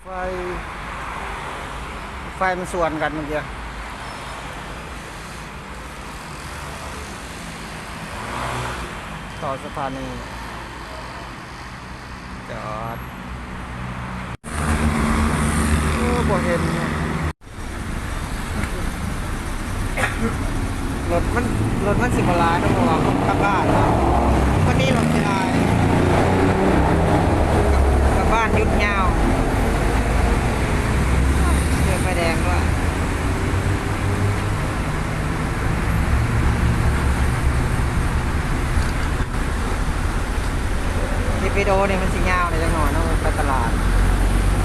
ไฟมันส่วนกันเมื่อกี้ต่อสะพานนี้จอดบ่เห็นรถมันสิบล้านนะเพราะว่าผมกลับบ้านแล้ววันนี้รถจะได้กลับบ้านยุดยาวเจอไฟแดงด้วยที่ไปโดเนี่ยมันสิยาวเลยจังหน่อยเนาะไปตลาด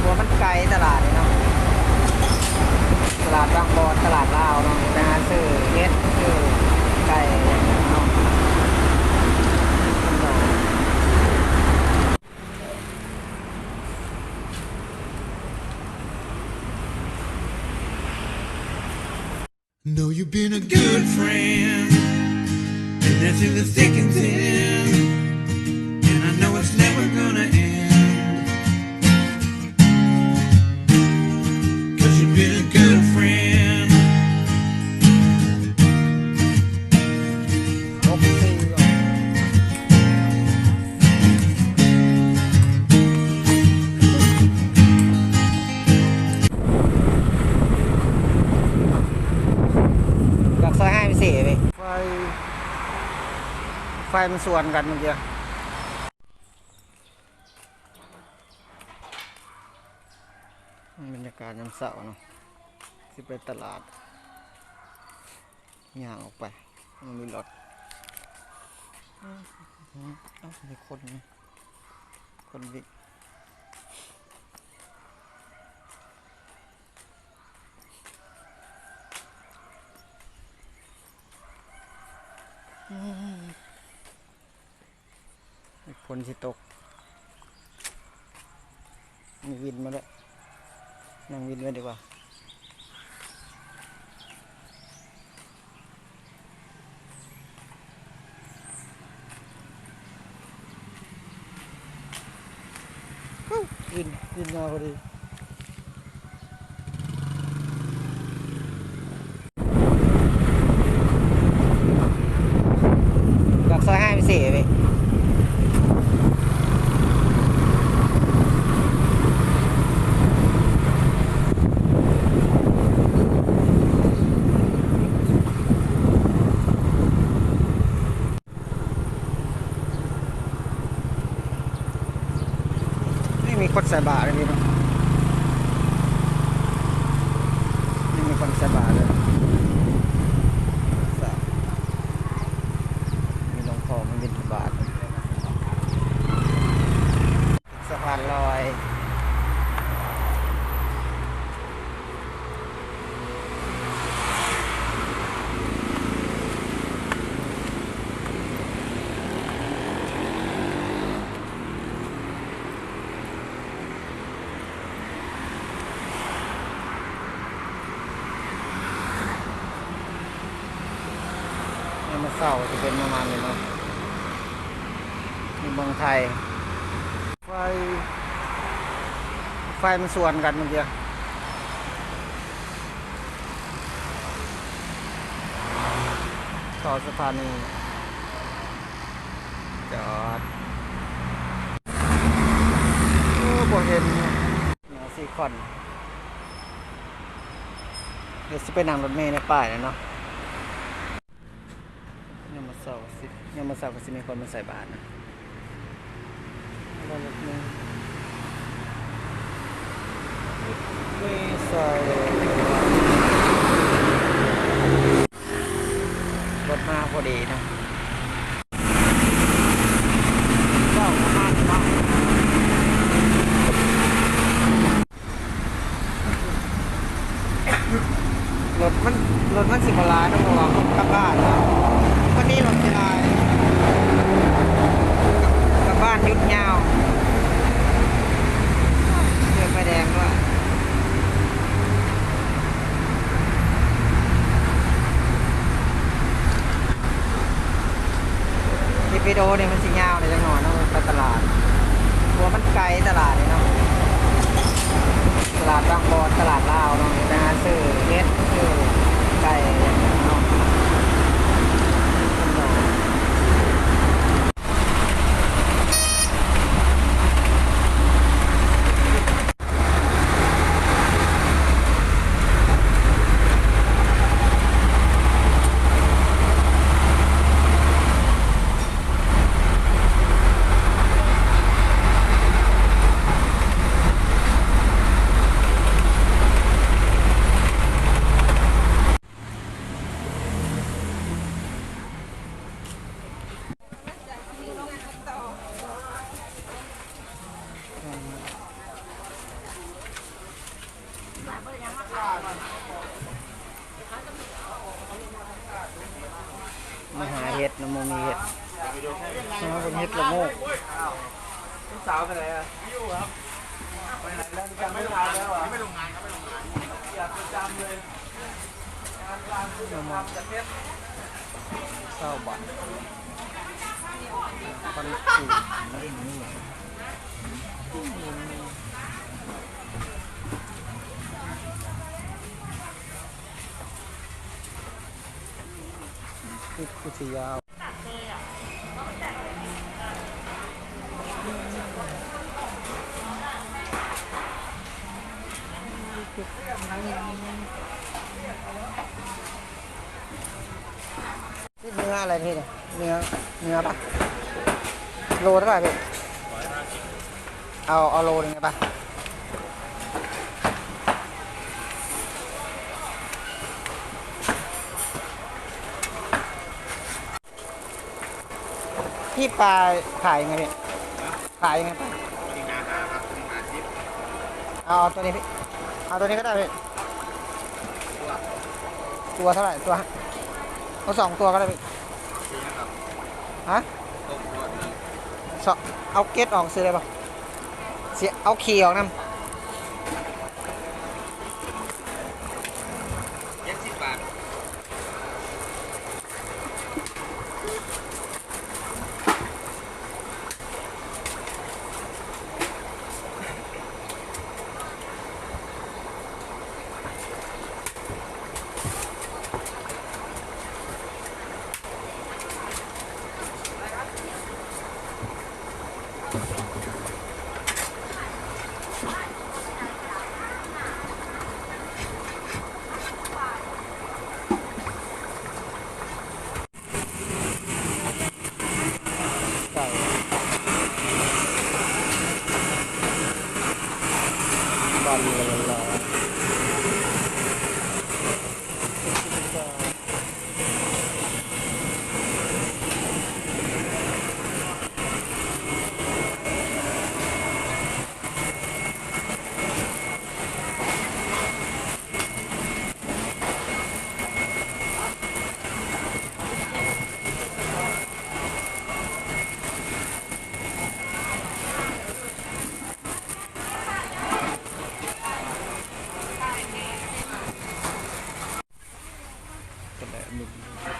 กลัวมันไกลตลาดเลยเนาะตลาดบางบอนตลาดลาวเนาะไปหาซื้อเฮ็ดซื้อไก่เนาะKnow you've been a good friend, and that's in the thick and thin, and I know it's never gonna end, 'cause you've been a good friend. จากซอย5 ไป 4ไปไฟมันส่วนกันเมื่อกี้บรรยากาศยามเช้าเนาะสิไปตลาดย่างออกไปมันมีรถมีคนวิ่งฝนสิตกมีวินมาด้วยนั่งวินไว้ดีกว่าวินมาพอดีจากซอย5 ไป 4ไปมีคนใส่บาตรเลยพี่น้องนี่มีคนใส่บาตรเลยมีหลวงพ่อมันบิณฑบาตสะพานลอยมาเศร้าจะเป็นประมาณนี้เนาะในเมืองไทยไฟมันส่วนกันเมื่อกี้ต่อสะพานนี้จอดบ่เห็นซีคอนเดี๋ยวจะไปนั่งรถเมล์ในป้ายเนาะยังมาเศร้าก็สิมีคนมาใส่บาตรนะรถเมล์ไม่ใส่รถมาพอดีนะเจ้าประมาณนี้เนาะรถมันสิบล้านนะเพราะว่าผมกลับบ้านแล้ววันนี้รถจะได้กลับบ้านยุดยาวเจอไฟแดงด้วยที่ไปโดเนี่ยมันสิยาวเลยจังหน่อยเนาะไปตลาดกลัวมันไกลตลาดเลยเนาะ ตลาดลาวเนาะไปหาซื้อเฮ็ดซื้อไก่อย่างเงี้ยเนาะมาหาเห็ดนะโมมีเห็ดมาเป็นเห็ดละโงก สาวไปไหนอ่ะอยู่ครับไปไหนแล้วจำไม่ทานแล้วอ่ะไม่ลงงานครับไม่ลงงานอยากประจำเลยงานการคือจะทำจะเทส เศร้าบัตรปันสูนี่คือสียาวนี่เนื้ออะไรพี่เนี่ยเนื้อปะโลเท่าไหร่พี่เอาโลนึงไงปะพี่ปลาขายยังไงพี่ขายยังไงปะเอาตัวนี้พี่เอาตัวนี้ก็ได้พี่ตัวเท่าไหร่ตัวเอา2 ตัวก็ได้พี่ฮะเอาเกตออกซื้อได้ปะเสียเอาขี่ออกน้ำ 70 บาทไก่บอลเลยรอ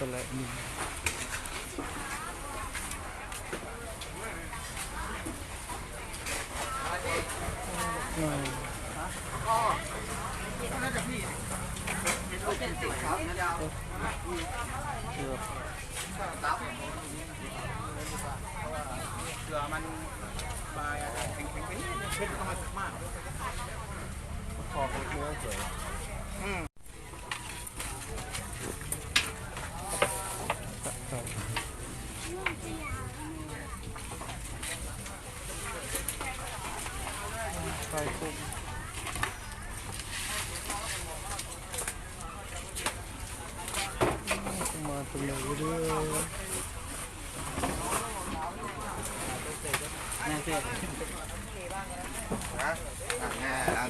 ตัวละหนึ่งเสือมันปลายแข็งๆเข้มเข้ามาสักมาก คอเนื้อสวยไก่ตุ้มมาตัวใหญ่เรื่อย นะงาน